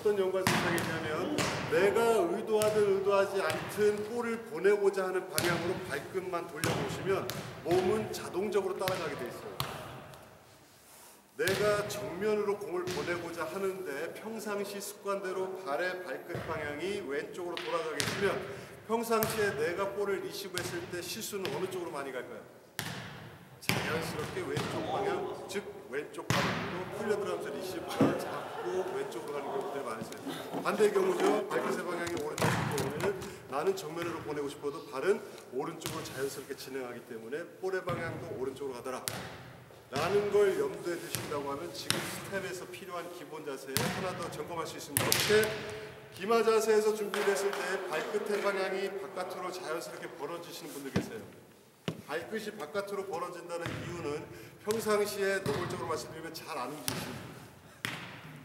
어떤 연관성이 있냐면 내가 의도하든 의도하지 않든 볼을 보내고자 하는 방향으로 발끝만 돌려보시면 몸은 자동적으로 따라가게 돼 있어요. 내가 정면으로 공을 보내고자 하는데 평상시 습관대로 발의 발끝 방향이 왼쪽으로 돌아가게 되면 평상시에 내가 볼을 리시브했을 때 시수는 어느 쪽으로 많이 갈까요? 자연스럽게 왼쪽 방향, 즉 왼쪽 방향으로 풀려 들어가면서 리시브가 자꾸 왼쪽으로 가는 경우들이 많이 있어요. 반대의 경우죠. 발끝의 방향이 오른쪽일 경우에는 나는 정면으로 보내고 싶어도 발은 오른쪽으로 자연스럽게 진행하기 때문에 볼의 방향도 오른쪽으로 가더라 라는 걸 염두에 두신다고 하면 지금 스텝에서 필요한 기본 자세에 하나 더 점검할 수 있습니다. 어떻게? 기마 자세에서 준비됐을 때 발끝의 방향이 바깥으로 자연스럽게 벌어지시는 분들 계세요. 발끝이 바깥으로 벌어진다는 이유는 평상시에 노골적으로 말씀드리면 잘 안 움직이십니다.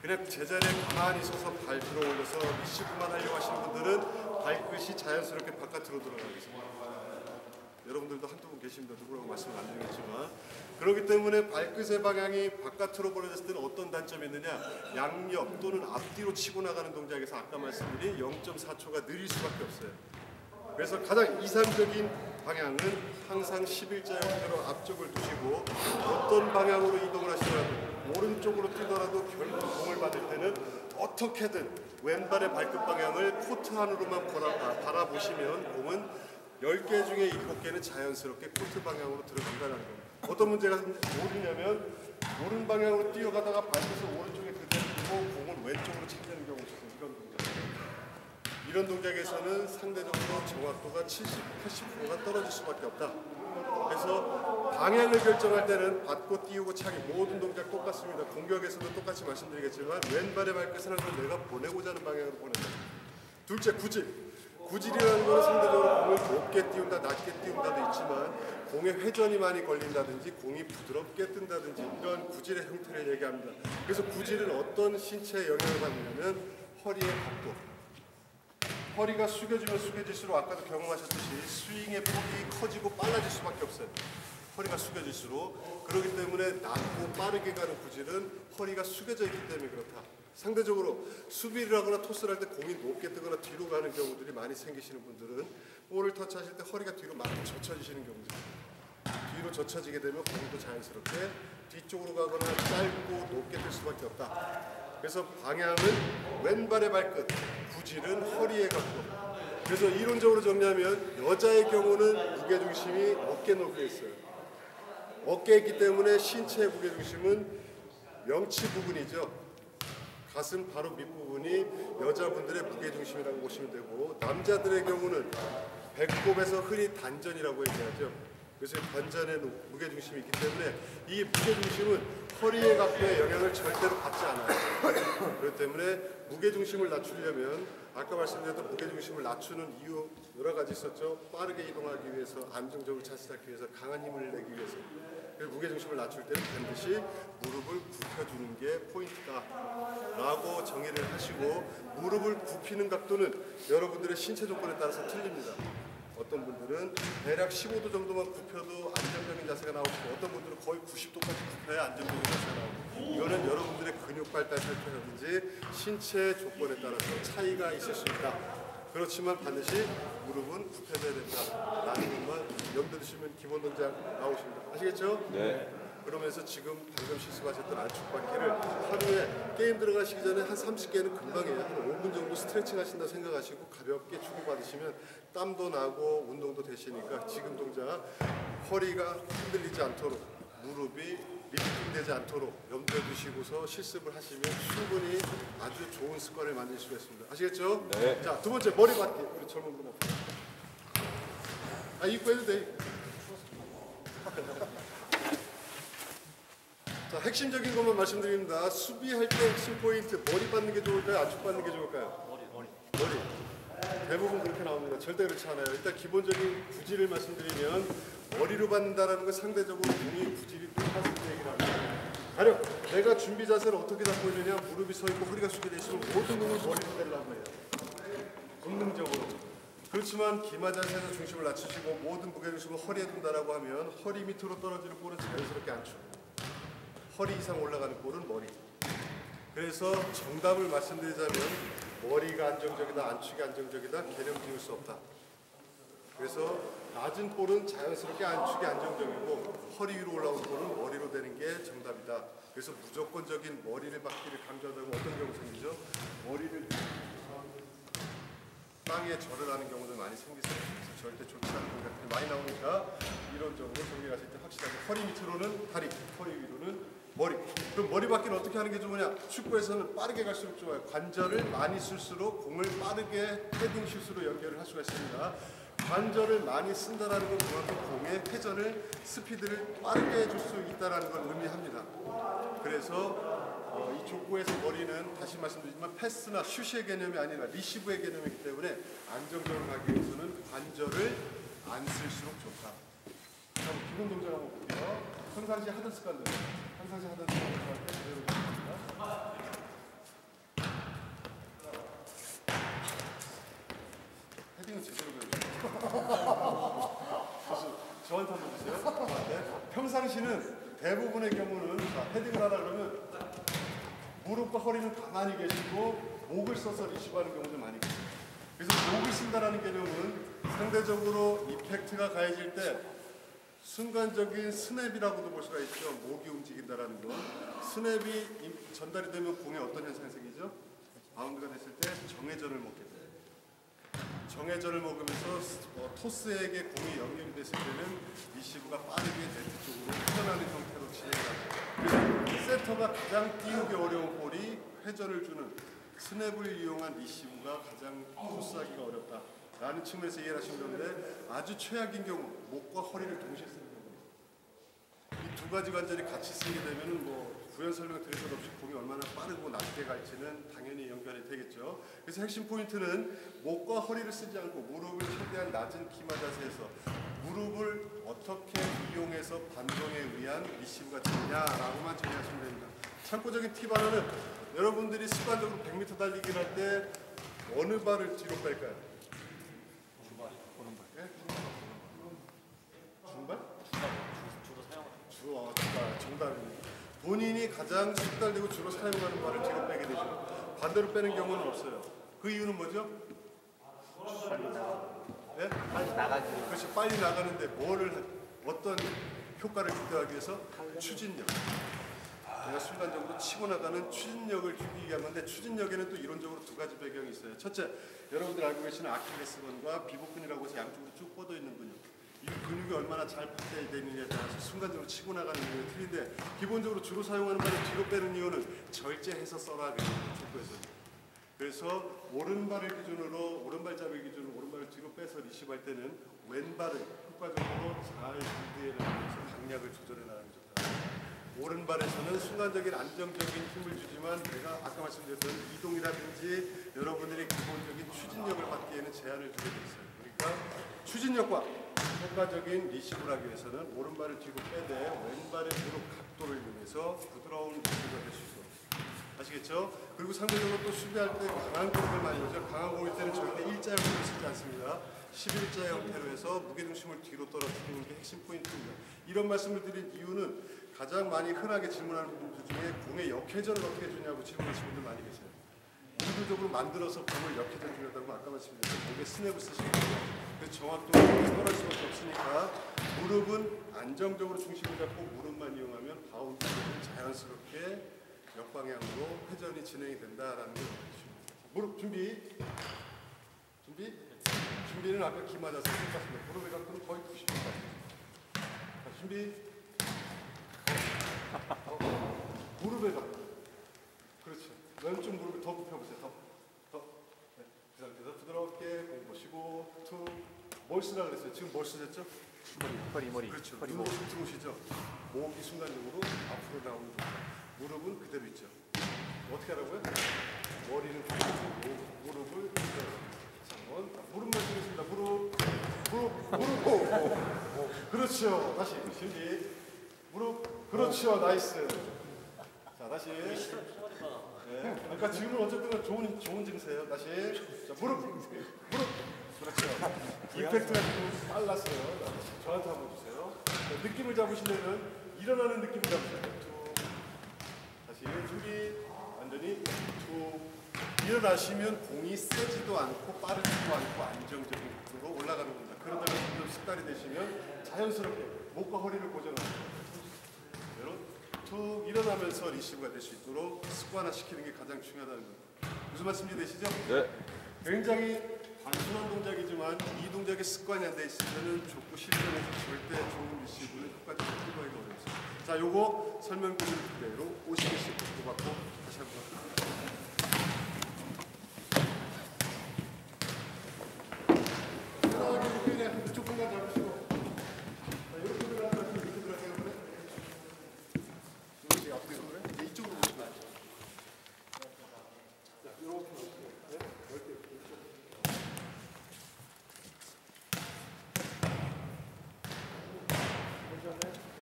그냥 제자리에 가만히 서서 발 들어 올려서 리시브만 하려고 하시는 분들은 발끝이 자연스럽게 바깥으로 들어가겠습니다. 여러분들도 한두 분 계십니다. 누구라고 말씀을 안 드리겠지만 그렇기 때문에 발끝의 방향이 바깥으로 벌어졌을 때는 어떤 단점이 있느냐, 양옆 또는 앞뒤로 치고 나가는 동작에서 아까 말씀드린 0.4초가 느릴 수밖에 없어요. 그래서 가장 이상적인 방향은 항상 11자의 형태로 앞쪽을 두시고 어떤 방향으로 이동을 하시더라도 오른쪽으로 뛰더라도 결국 공을 받을 때는 어떻게든 왼발의 발끝 방향을 코트 안으로만 바라보시면 공은 10개 중에 7개는 자연스럽게 코트 방향으로 들어간다는 겁니다. 어떤 문제가 모르냐면 오른 방향으로 뛰어가다가 발끝을 오른쪽에 그대로 두고 공을 왼쪽으로 찾는 경우가 있어요. 이런 동작에서는 상대적으로 정확도가 70, 80%가 떨어질 수밖에 없다. 그래서 방향을 결정할 때는 받고 띄우고 차기 모든 동작 똑같습니다. 공격에서도 똑같이 말씀드리겠지만 왼발의 발끝은 항상 내가 보내고자 하는 방향으로 보낸다. 둘째, 구질. 구질이라는 것은 상대적으로 공을 높게 띄운다, 낮게 띄운다도 있지만 공에 회전이 많이 걸린다든지 공이 부드럽게 뜬다든지 이런 구질의 형태를 얘기합니다. 그래서 구질은 어떤 신체에 영향을 받느냐면 허리의 각도. 허리가 숙여지면 숙여질수록 아까도 경험하셨듯이 스윙의 폭이 커지고 빨라질 수밖에 없어요. 허리가 숙여질수록. 그렇기 때문에 낮고 빠르게 가는 구질은 허리가 숙여져 있기 때문에 그렇다. 상대적으로 수비를 하거나 토스를 할 때 공이 높게 뜨거나 뒤로 가는 경우들이 많이 생기시는 분들은 볼을 터치하실 때 허리가 뒤로 많이 젖혀지시는 경우입니다. 뒤로 젖혀지게 되면 공도 자연스럽게 뒤쪽으로 가거나 짧고 높게 뜰 수밖에 없다. 그래서 방향은 왼발의 발끝, 구질은 허리의 각도. 그래서 이론적으로 정리하면 여자의 경우는 무게중심이 어깨 높이에 있어요. 어깨에 있기 때문에 신체의 무게중심은 명치 부분이죠. 가슴 바로 밑부분이 여자분들의 무게중심이라고 보시면 되고 남자들의 경우는 배꼽에서 흔히 단전이라고 얘기하죠. 그래서 단전의 무게중심이 있기 때문에 이 무게중심은 허리의 각도에 영향을 절대로 받지 않아요. 그렇기 때문에 무게중심을 낮추려면 아까 말씀드렸던 무게중심을 낮추는 이유 여러 가지 있었죠. 빠르게 이동하기 위해서, 안정적으로 자세하기 위해서, 강한 힘을 내기 위해서. 그래서 무게중심을 낮출 때는 반드시 무릎을 굽혀주는 게 포인트다 라고 정의를 하시고 무릎을 굽히는 각도는 여러분들의 신체 조건에 따라서 틀립니다. 어떤 분들은 대략 15도 정도만 굽혀도 안정적인 자세가 나오고 어떤 분들은 거의 90도까지 굽혀야 안정적인 자세가 나오고 이거는 여러분들의 근육 발달 상태라든지 신체 조건에 따라서 차이가 있을 수 있다. 그렇지만 반드시 무릎은 굽혀져야 된다 라는 것만 염두에 두시면 기본 동작 나오십니다. 아시겠죠? 네. 그러면서 지금 방금 실습하셨던 안축받기를 하루에 게임 들어가시기 전에 한 30개는 금방 해요. 한 5분 정도 스트레칭 하신다 생각하시고 가볍게 주고받으시면 땀도 나고 운동도 되시니까 지금 동작 허리가 흔들리지 않도록 무릎이 리프팅되지 않도록 염두에 두시고서 실습을 하시면 충분히 아주 좋은 습관을 만들 수가 있습니다. 아시겠죠? 네. 자, 두 번째 머리 받기. 우리 젊은 분 앞에. 입고 해도 돼. 자, 핵심적인 것만 말씀드립니다. 수비할 때 핵심 포인트, 머리 받는 게 좋을까요? 안축 받는 게 좋을까요? 머리. 대부분 그렇게 나옵니다. 절대 그렇지 않아요. 일단 기본적인 구질을 말씀드리면 머리로 받는다는 건 상대적으로 공의 구질이 높아서 얘기를 합니다. 가령 내가 준비 자세를 어떻게 잡고 있느냐, 무릎이 서 있고 허리가 숙여져 있으면 모든 공을 머리로 내려고 해요. 본능적으로. 그렇지만 기마 자세에서 중심을 낮추시고 모든 무게중심을 허리에 둔다라고 하면 허리 밑으로 떨어지는 볼은 자연스럽게 안축. 허리 이상 올라가는 볼은 머리. 그래서 정답을 말씀드리자면 머리가 안정적이다, 안축이 안정적이다, 개념 지을 수 없다. 그래서 낮은 볼은 자연스럽게 안축이 안정적이고 허리 위로 올라오는 볼은 머리로 되는 게 정답이다. 그래서 무조건적인 머리를 받기를 강조하다 보면 어떤 경우 생기죠? 머리를 땅에 절을 하는 경우도 많이 생기세요. 그래서 절대 좋지 않은 것들이 많이 나오니까 이론적으로 정리하실 때 확실하게 허리 밑으로는 다리, 허리 위로는 머리. 그럼 머리 받기는 어떻게 하는 게 좋으냐? 축구에서는 빠르게 갈수록 좋아요. 관절을 많이 쓸수록 공을 빠르게 헤딩 슛으로 연결을 할 수가 있습니다. 관절을 많이 쓴다는 건 그만큼 공의 회전을 스피드를 빠르게 해줄 수 있다는 걸 의미합니다. 그래서 이 족구에서 머리는 다시 말씀드리지만 패스나 슛의 개념이 아니라 리시브의 개념이기 때문에 안정적으로 가기 위해서는 관절을 안 쓸수록 좋다. 자, 기본 동작 한번 볼게요. 평상시 하던 습관들. 평상시 하던 습관들 할 때 그대로 해줍니다. 헤딩은 제대로 배우죠. 저한테 한번 주세요. 네. 평상시는 대부분의 경우는 헤딩을 하라 그러면 무릎과 허리는 가만히 계시고 목을 써서 리시브하는 경우도 많이 계세요. 그래서 목을 쓴다는 개념은 상대적으로 이펙트가 가해질 때 순간적인 스냅이라고도 볼 수가 있죠. 목이 움직인다는 거. 스냅이 전달이 되면 공에 어떤 현상이 생기죠? 바운드가 됐을 때 정회전을 먹게 돼요. 정회전을 먹으면서 토스에게 공이 연결이 됐을 때는 리시브가 빠르게 네트 쪽으로 회전하는 형태로 진행하죠. 그래서 세터가 가장 띄우기 어려운 볼이 회전을 주는 스냅을 이용한 리시브가 가장 토스하기가 어렵다. 라는 측면에서 이해를 하시면 되는데 아주 최악인 경우 목과 허리를 동시에 쓰는 경우 이 두 가지 관절이 같이 쓰게 되면은 부연 설명 드릴 것 없이 공이 얼마나 빠르고 낮게 갈지는 당연히 연결이 되겠죠. 그래서 핵심 포인트는 목과 허리를 쓰지 않고 무릎을 최대한 낮은 기마 자세에서 무릎을 어떻게 이용해서 반동에 의한 리시브가 되냐라고만 정리하시면 됩니다. 참고적인 팁 하나는 여러분들이 습관적으로 100m 달리기를 할 때 어느 발을 뒤로 뺄까요? 중발, 오른발. 네? 중발? 주로 사용하는. 주로 정답입니다. 본인이 가장 숙달되고 주로 사용하는 발을 뒤로 빼게 되죠. 반대로 빼는 경우는 없어요. 그 이유는 뭐죠? 네? 빨리 나가기. 그렇죠. 빨리 나가는데 어떤 효과를 극대화하기 위해서? 추진력. 내가 순간적으로 치고 나가는 추진력을 주기 위한 건데 추진력에는 또 이론적으로 두 가지 배경이 있어요. 첫째, 여러분들 알고 계시는 아킬레스건과 비복근이라고 해서 양쪽으로 쭉 뻗어 있는 근육. 이 근육이 얼마나 잘 발달되어 있느냐에 따라서 순간적으로 치고 나가는 이유는 틀린데 기본적으로 주로 사용하는 발을 뒤로 빼는 이유는 절제해서 써라 그래요. 축구에서는. 그래서 오른발을 기준으로 오른발 잡을 기준으로 오른발을 뒤로 빼서 리시브할 때는 왼발을 효과적으로 잘 리드해 나가면서 강약을 조절해 나가는 게 좋다. 오른발에서는 순간적인 안정적인 힘을 주지만 내가 아까 말씀드렸던 이동이라든지 여러분들이 기본적인 추진력을 받기에는 제한을 두게 돼 있어요. 그러니까 추진력과 효과적인 리시브를 하기 위해서는 오른발을 뒤로 빼되 왼발의 무릎 각도를 이용해서 부드러운 리시브가 될 수 있어요. 아시겠죠? 그리고 상대적으로 또 수비할 때 강한 공을 많이 오죠. 강한 공일 때는 절대 일자 형태로 쓰지 않습니다. 11자 형태로 해서 무게중심을 뒤로 떨어뜨리는 게 핵심 포인트입니다. 이런 말씀을 드린 이유는 가장 많이 흔하게 질문하는 분들 중에 공의 역회전을 어떻게 주냐고 질문하시는 분들 많이 계세요. 의도적으로 만들어서 공을 역회전 주려다고 아까 말씀드렸죠. 목에 스냅을 쓰시는 거예요. 그래서 정확도가 떨어질 수밖에 없으니까 무릎은 안정적으로 중심을 잡고 무릎만 이용하면 바운드는 자연스럽게 역방향으로 회전이 진행이 된다라는 걸 알려주십니다. 무릎 준비. 준비는 아까 기마 자세 똑같습니다. 무릎의 각도는 거의 90도. 자, 준비. 무릎의 각도. 그렇죠. 왼쪽 무릎을 더 굽혀보세요. 더. 네. 그 상태에서 부드럽게 공 보시고 툭. 뭘 쓰라 그랬어요? 지금 뭘 쓰셨죠? 머리. 그렇죠. 허리, 눈 들어오시죠? 목이 순간적으로 앞으로 나오는状態. 무릎은 그대로 있죠. 어떻게 하라고요? 머리는 굽히고 무릎을 그대로. 무릎만 쓰겠습니다. 무릎. 그렇죠. 다시 준비. 무릎. 그렇죠. 나이스. 자, 다시. 네. 아까 지금은 어쨌든 좋은 증세예요. 다시. 자, 무릎. 그렇죠. 임팩트가 좀 빨랐어요. 저한테 한번 주세요. 자, 느낌을 잡으시려면 일어나는 느낌을 잡으세요. 다시 준비. 완전히 완전히 툭. 일어나시면 공이 세지도 않고 빠르지도 않고 안정적인 각도로 올라가는 겁니다. 그러다가 점점 습관이 되시면 자연스럽게 목과 허리를 고정합니다. 툭 일어나면서 리시브가 될 수 있도록 습관화시키는 게 가장 중요하다는 겁니다. 무슨 말씀이 되시죠? 네. 굉장히 단순한 동작이지만 이 동작에 습관이 안 돼 있으면 족구 실전에서 절대 좋은 리시브를 끝까지 풀어가기가 어렵습니다. 자, 요거 설명 드린 그대로